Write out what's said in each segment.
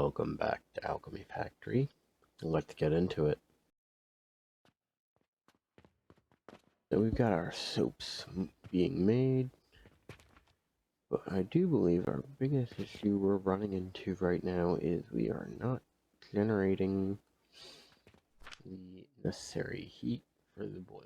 welcome back to Alchemy Factory. Let's get into it. So we've got our soaps being made, but I do believe our biggest issue we're running into right now is we are not generating the necessary heat for the boilers.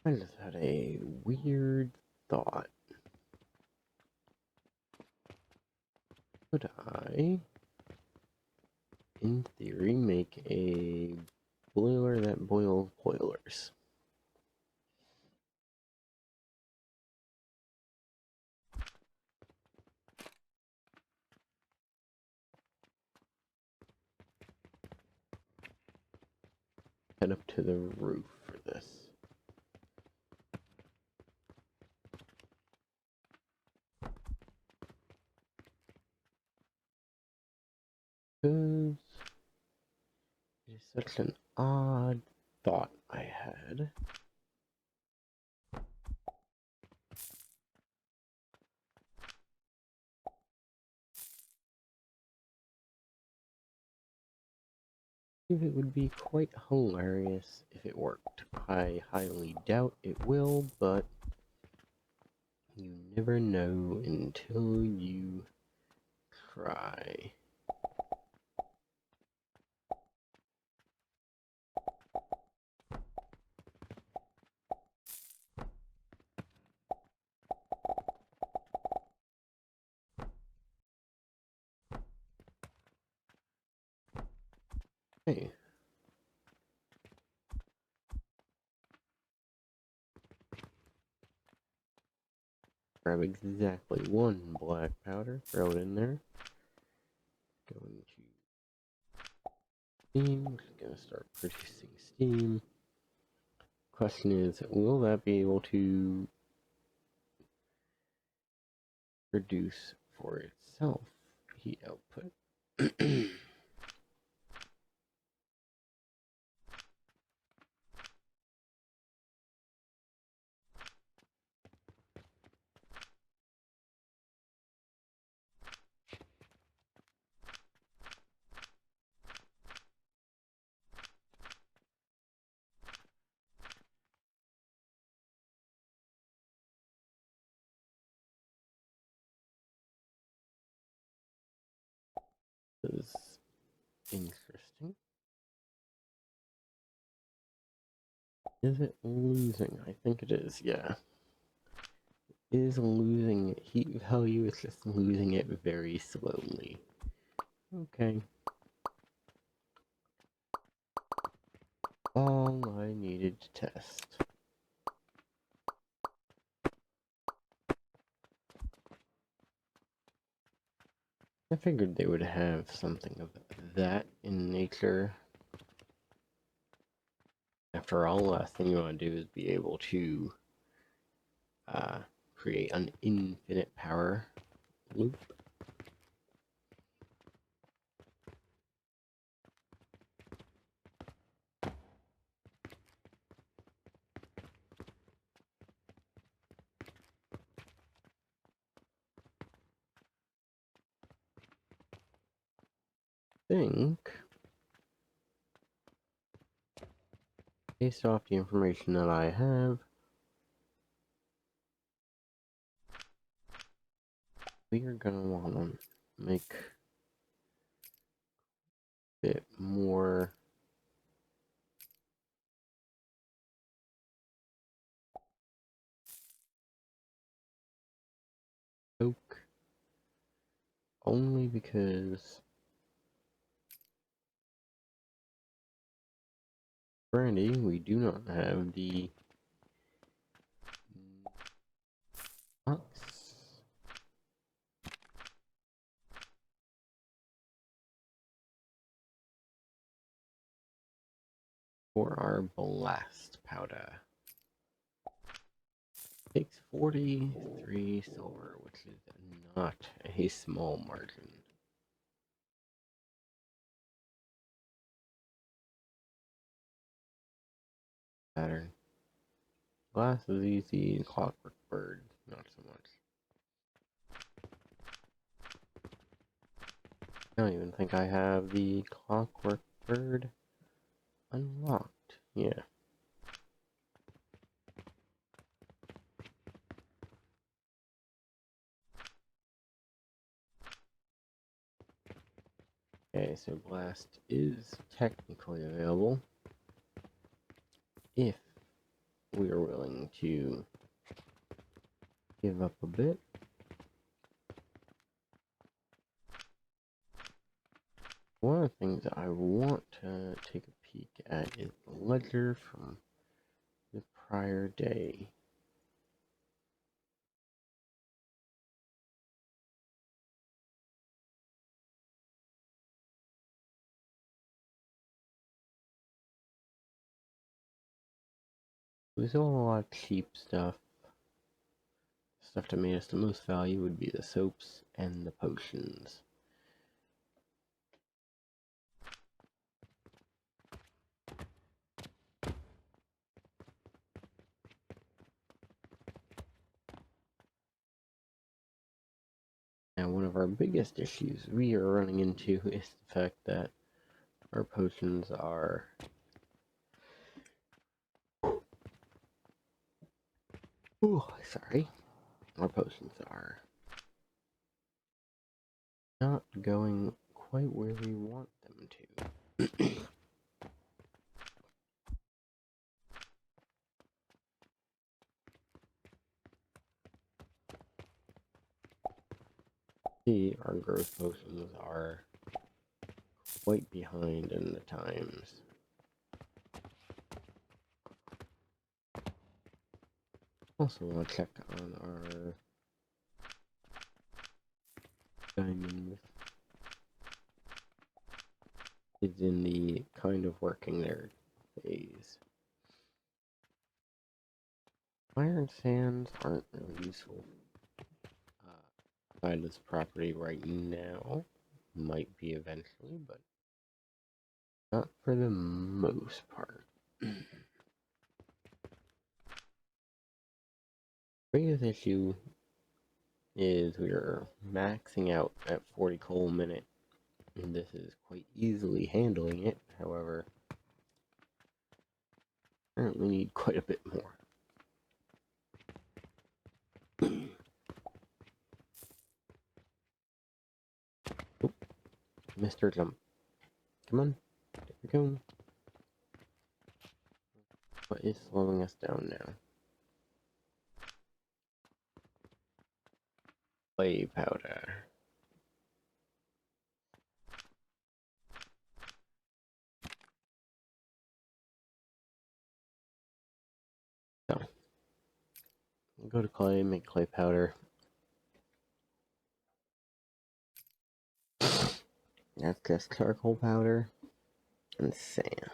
I just had a weird thought. Could I, in theory, make a boiler that boils boilers? Head up to the roof for this. Because it is such an odd thought I had. It would be quite hilarious if it worked. I highly doubt it will, but you never know until you try. Hey. Grab exactly one black powder, throw it in there. Going to steam, gonna start producing steam. Question is, will that be able to produce for itself heat output? This is interesting. Is it losing? I think it is, yeah. It is losing heat value, it's just losing it very slowly. Okay. All I needed to test. I figured they would have something of that in nature. After all, the last thing you want to do is be able to create an infinite power loop. Based off the information that I have, we are going to want to make a bit more oak, only because brandy, we do not have the ox for our blast powder. Takes 43 silver, which is not a small margin. Pattern. Glass is easy, clockwork bird, not so much. I don't even think I have the clockwork bird unlocked. Yeah. Okay, so blast is technically available if we are willing to give up a bit. One of the things I want to take a peek at is the ledger from the prior day. We sold a lot of cheap stuff. Stuff that made us the most value would be the soaps and the potions. Now, one of our biggest issues we are running into is the fact that our potions are our potions are not going quite where we want them to. See, our growth potions are quite behind in the times. Also want to check on our diamond. It's in the kind of working there phase. Iron sands aren't really useful by this property right now. Might be eventually, but not for the most part. Biggest issue is we are maxing out at 40 coal a minute, and this is quite easily handling it. However, currently need quite a bit more. Oh, Mr. Jump. Come on, there we go. What is slowing us down now? Clay powder. So, go to clay, make clay powder. That's just charcoal powder and sand.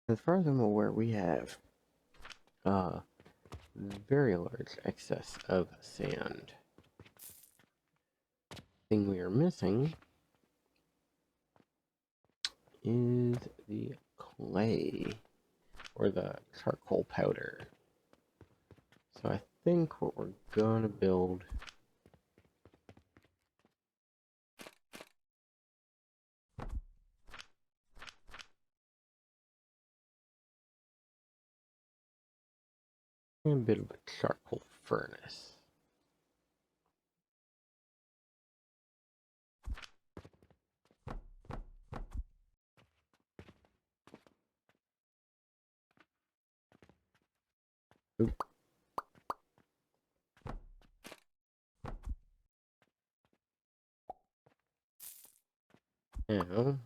As far as I'm aware, we have very large excess of sand. Thing we are missing is the clay or the charcoal powder. So I think what we're gonna build is a bit of a charcoal furnace. Oop. Now,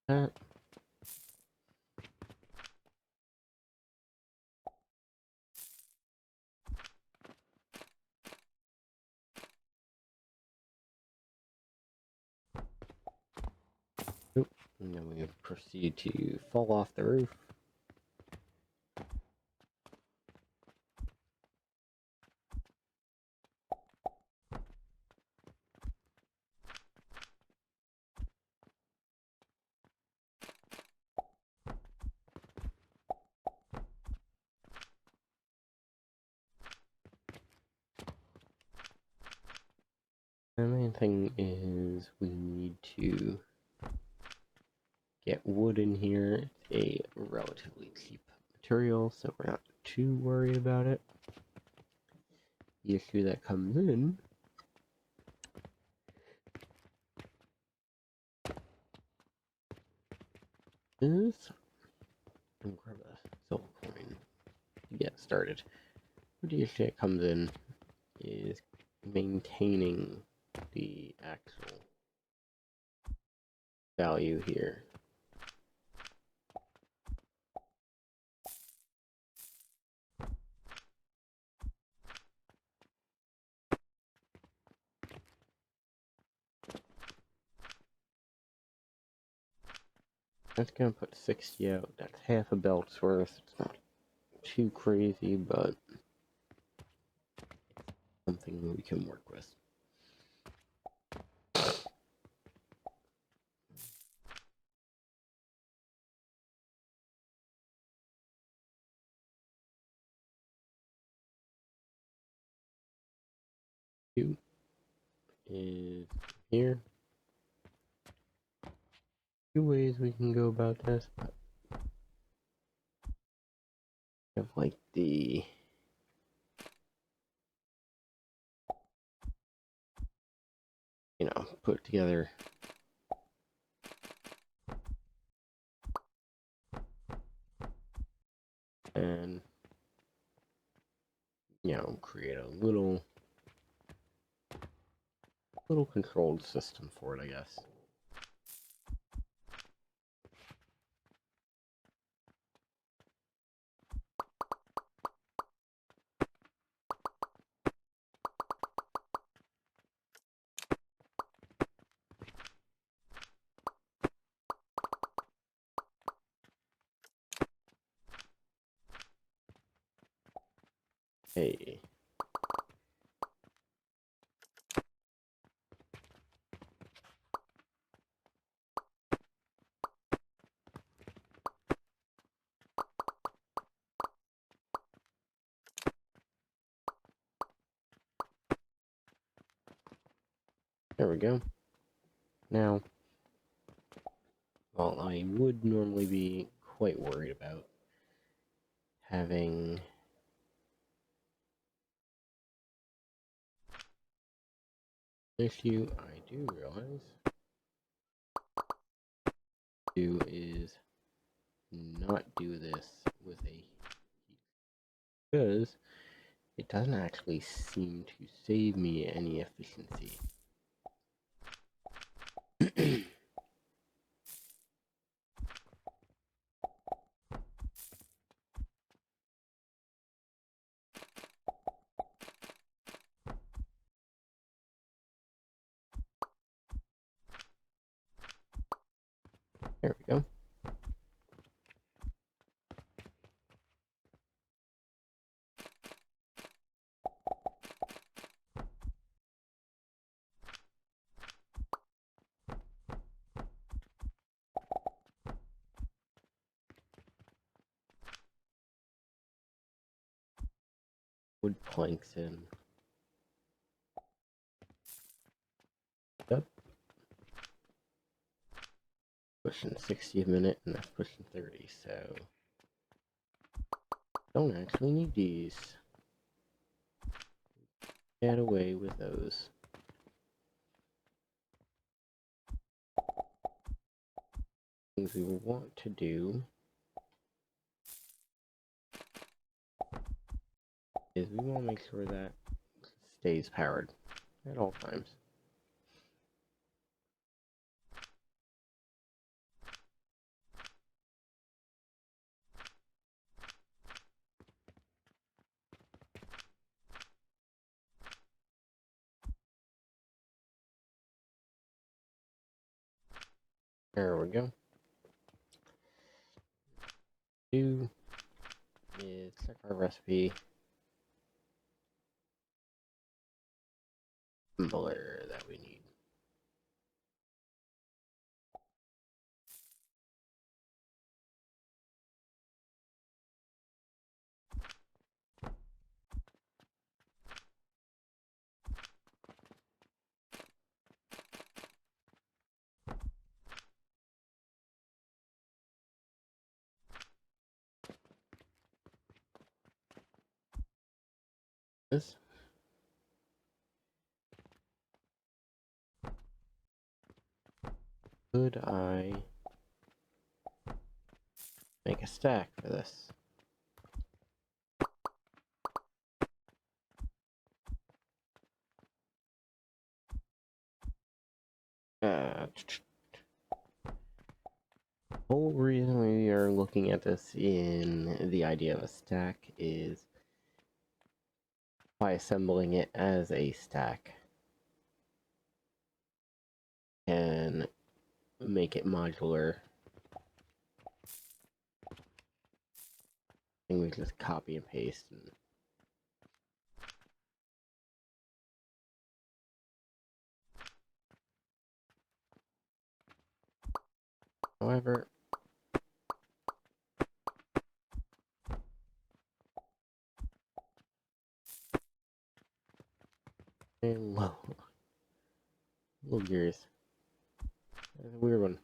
that And then we proceed to fall off the roof. The main thing is we need to get wood in here. It's a relatively cheap material, so we're not too worried about it. The issue that comes in is, I'm gonna grab a silver coin to get started. The issue that comes in is maintaining the actual value here. That's gonna put 60 out. That's half a belt's worth. It's not too crazy, but something we can work with. Two is here. Two ways we can go about this, but I have like the put together and create a little controlled system for it, I guess. Hey. There we go. Now, while I would normally be quite worried about having an issue, I do realize is not do this with a heat, because it doesn't actually seem to save me any efficiency. There we go. Wood planks in. Yep. Pushing 60 a minute, and that's pushing 30, so don't actually need these. Get away with those. Things we want to do is we want to make sure that stays powered at all times. There we go. do is check our recipe assembler that we need. This could I make a stack for this? The whole reason we are looking at this in the idea of a stack is by assembling it as a stack and make it modular. And we just copy and paste. However, low. Little gears. That's a weird one.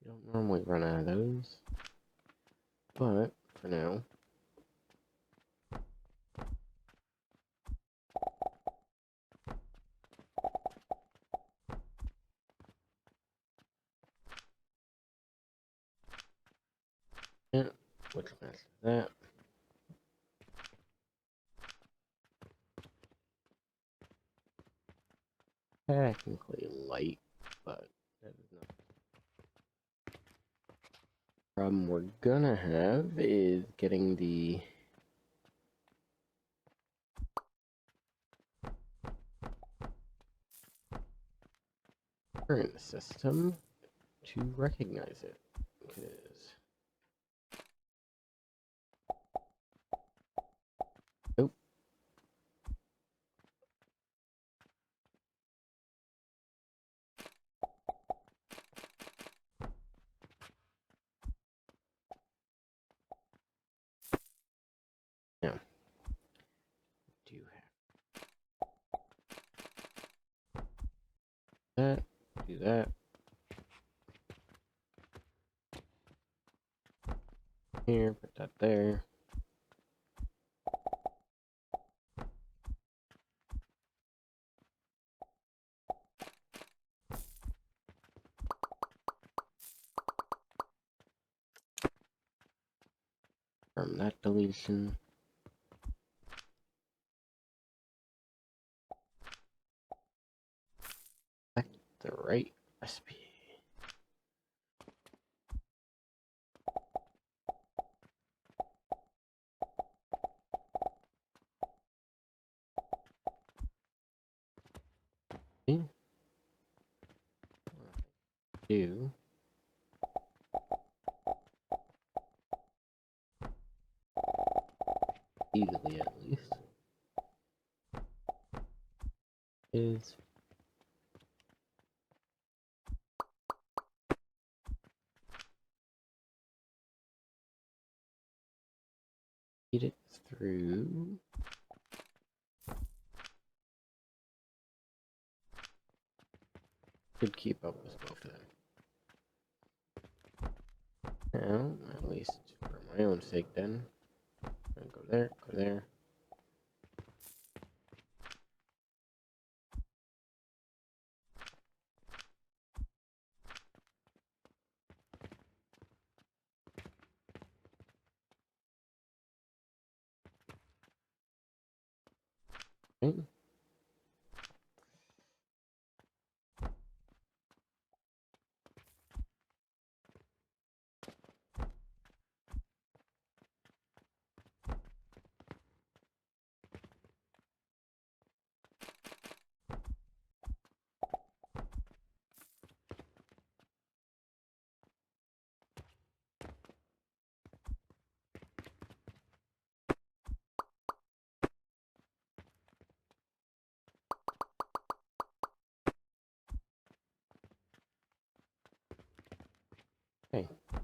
You don't normally run out of those. But, for now. Yeah, which matches that. Technically light, but that is not. Problem we're gonna have is getting the current system to recognize it. Because oh, now do have that, do that. Here, put that there. From that deletion. Select the right recipe. See? Do easily at least is feed it through should keep up with both of them. Now, at least for my own sake then, I'll go there, go there. Right?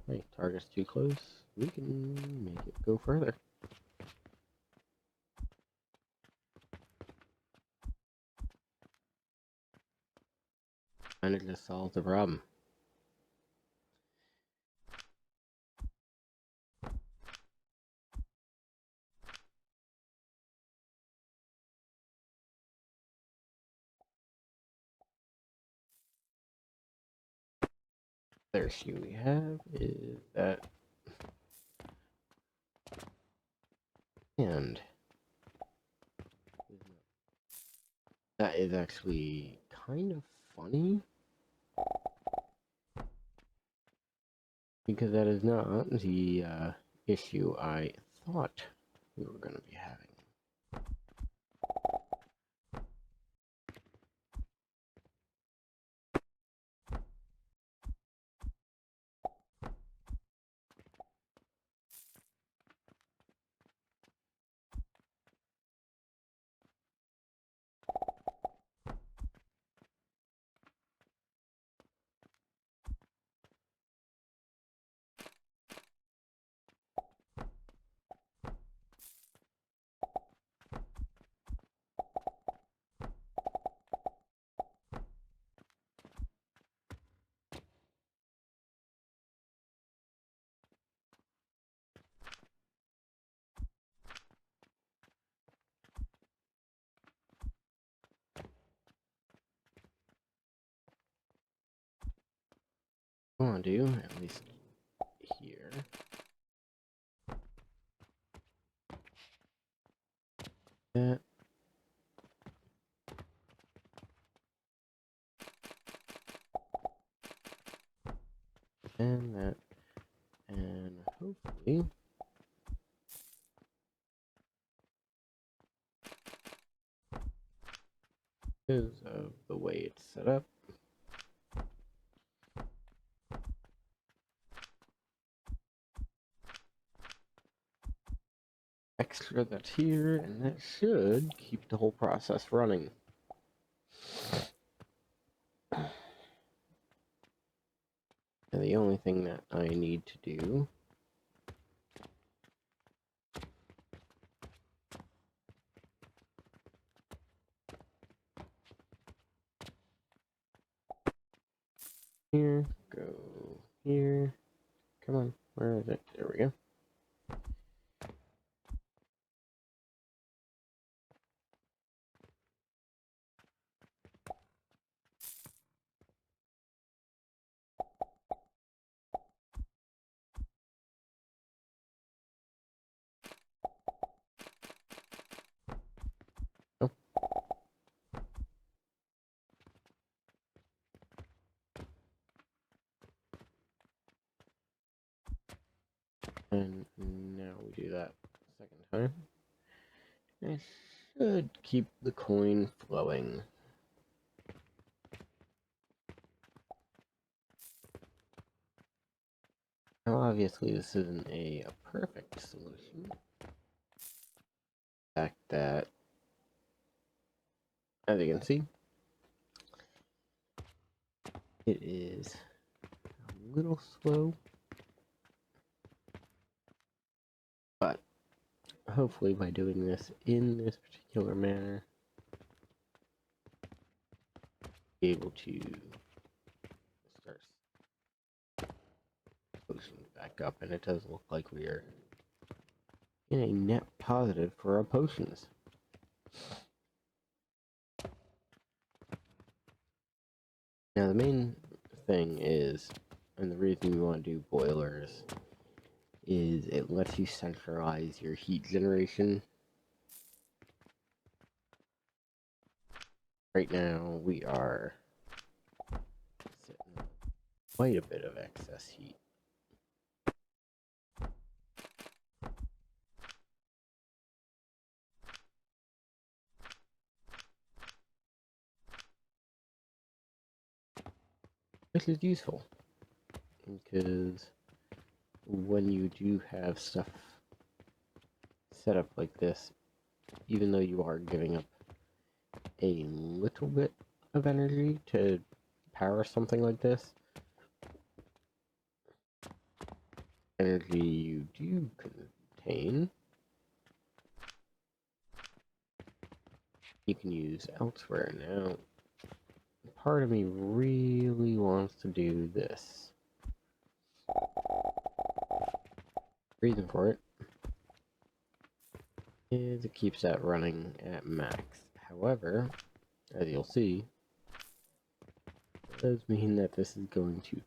Hey, target's too close. We can make it go further. And it just solves the problem. The issue we have is that, and that is actually kind of funny, because that is not the issue I thought we were going to be having. What I want to do, at least here, that, and that, and hopefully because of the way it's set up, extra that's here, and that should keep the whole process running. And the only thing that I need to do here, go here, come on, where is it? There we go. Oh. And now we do that second time. I should keep the coin flowing. Now obviously this isn't a perfect solution. The fact that, as you can see, it is a little slow, but hopefully by doing this in this particular manner, be able to start potions back up, and it does look like we are in a net positive for our potions. Now the main thing is, and the reason you want to do boilers, is it lets you centralize your heat generation. Right now we are sitting quite a bit of excess heat. This is useful, because when you do have stuff set up like this, even though you are giving up a little bit of energy to power something like this, energy you do contain, you can use elsewhere. Now, part of me really wants to do this. Reason for it is it keeps that running at max. However, as you'll see, it does mean that this is going to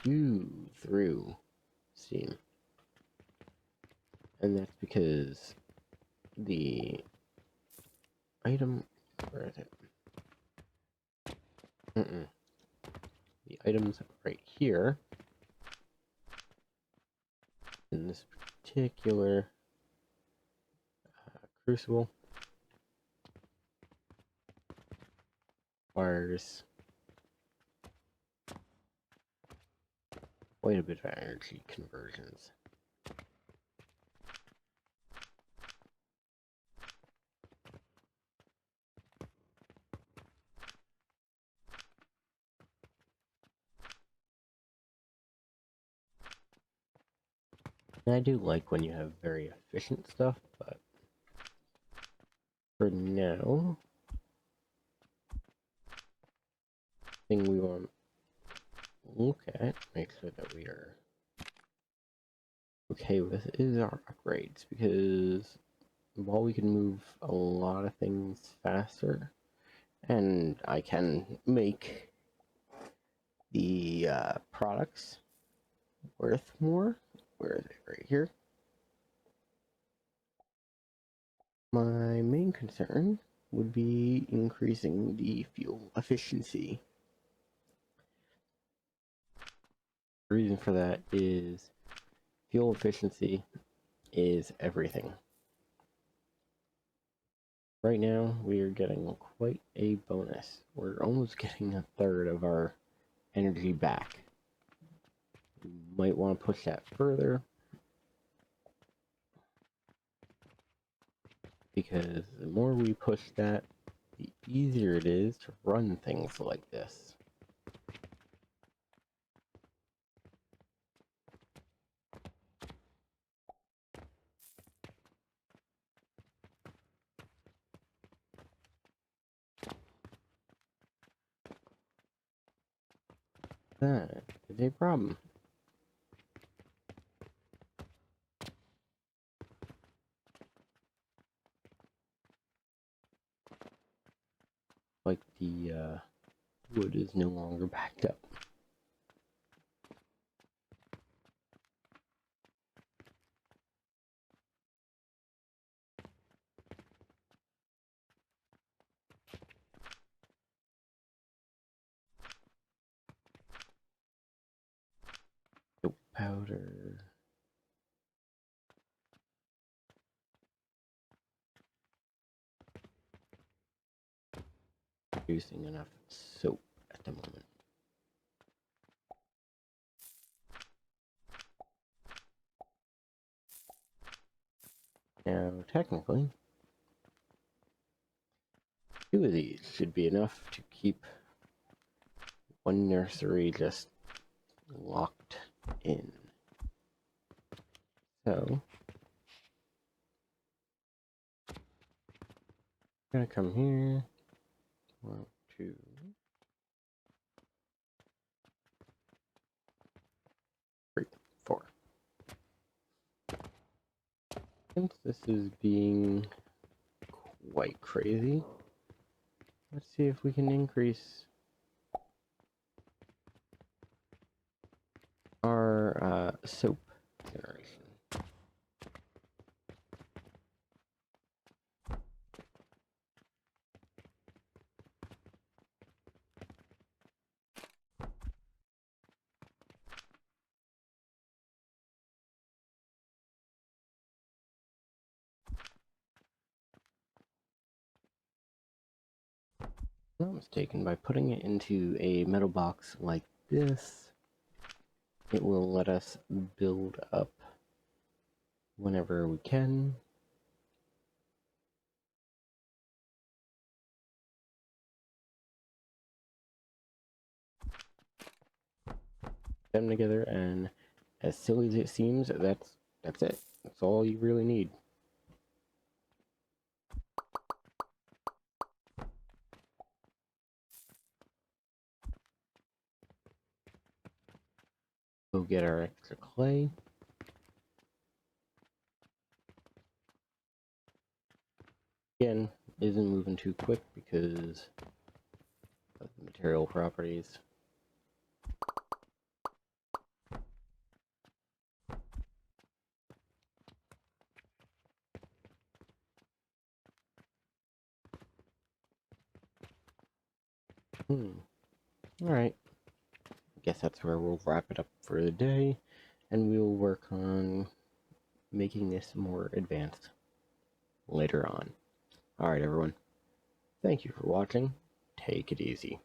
chew through steam. And that's because the item, where is it? The items right here, in this particular crucible, requires quite a bit of energy conversions. And I do like when you have very efficient stuff, but for now, the thing we want to look at, make sure that we are okay with, is our upgrades, because while we can move a lot of things faster, and I can make the products worth more, where is it? Right here. My main concern would be increasing the fuel efficiency. The reason for that is fuel efficiency is everything. Right now, we are getting quite a bonus. We're almost getting a third of our energy back. We might want to push that further, because the more we push that, the easier it is to run things like this. That is a problem. Like the wood is no longer backed up. Soap powder. Producing enough soap at the moment. Now, technically, 2 of these should be enough to keep one nursery just locked in. So, I'm gonna come here. 1, 2, 3, 4. Since this is being quite crazy, let's see if we can increase our soap generation. If I'm not mistaken, by putting it into a metal box like this, it will let us build up whenever we can. Them together, and as silly as it seems, that's it. That's all you really need. Go get our extra clay. Again, isn't moving too quick because of the material properties. Alright. Guess that's where we'll wrap it up for the day, and we'll work on making this more advanced later on. Alright, everyone. Thank you for watching. Take it easy.